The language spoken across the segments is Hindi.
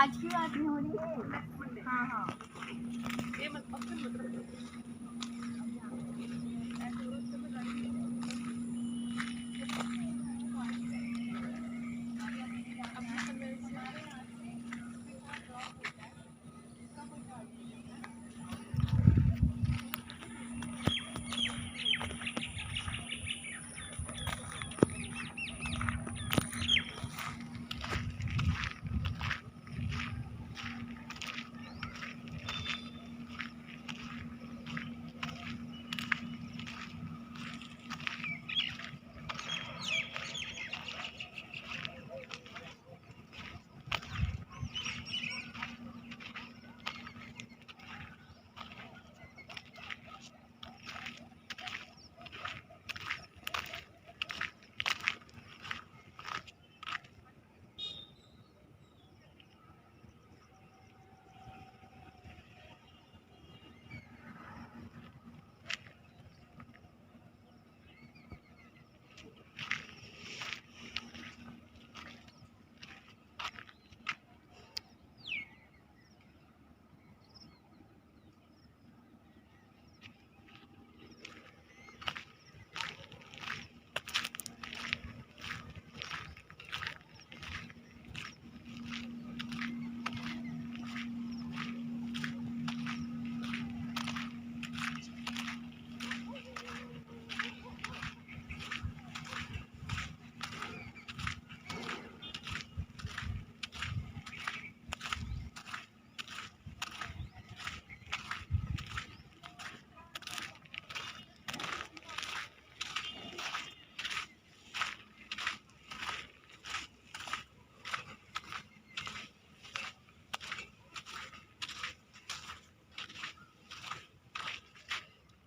आज की बात नहीं हो रही है। हाँ हाँ ये मत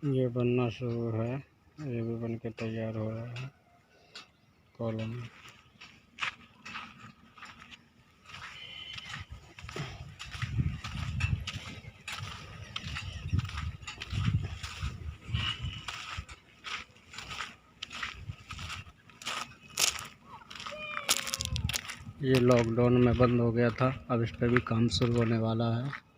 ये बनना शुरू है, ये भी बन के तैयार हो रहा है कॉलम। ये लॉकडाउन में बंद हो गया था, अब इस पर भी काम शुरू होने वाला है।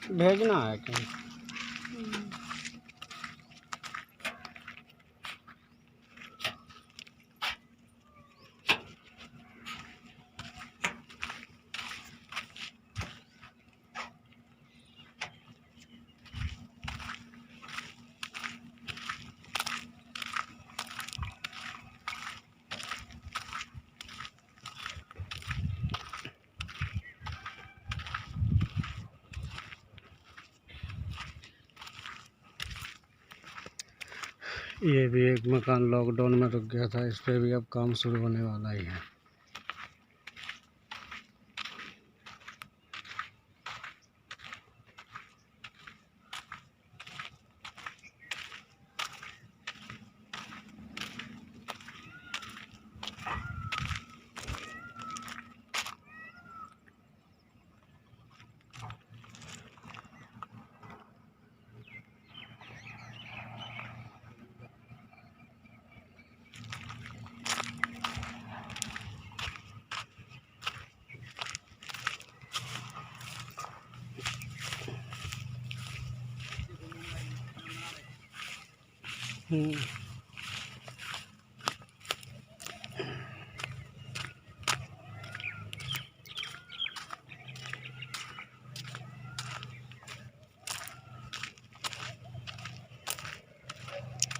भेजना है कहीं? ये भी एक मकान लॉकडाउन में रुक गया था, इस पर भी अब काम शुरू होने वाला ही है।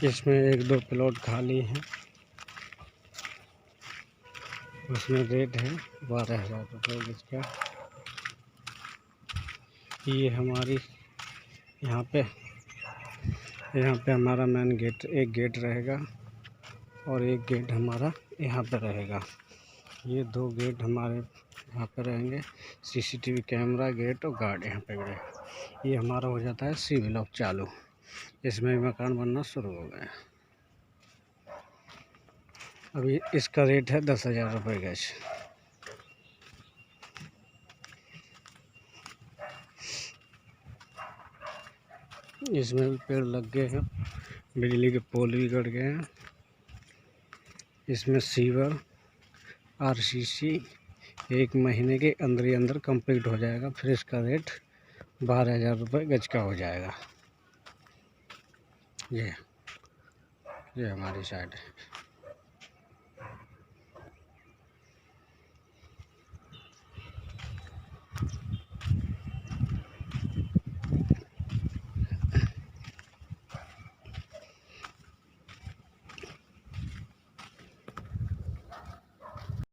इसमें 1-2 प्लॉट खाली हैं, उसमें रेट है 12,000 रुपये जिसका। ये हमारी यहाँ पे हमारा मेन गेट, एक गेट रहेगा और एक गेट हमारा यहाँ पे रहेगा। ये 2 गेट हमारे यहाँ पे रहेंगे, सीसीटीवी कैमरा, गेट और गार्ड यहाँ पे रहेगा। ये हमारा हो जाता है सी ब्लॉक चालू, इसमें मकान बनना शुरू हो गया। अभी इसका रेट है 10,000 रुपये गज। इसमें भी पेड़ लग गए हैं, बिजली के पोल भी गड़ गए हैं। इसमें सीवर आरसीसी 1 महीने के अंदर ही अंदर कंप्लीट हो जाएगा। फिर इसका रेट 12,000 रुपये गज का हो जाएगा। ये हमारी साइड है।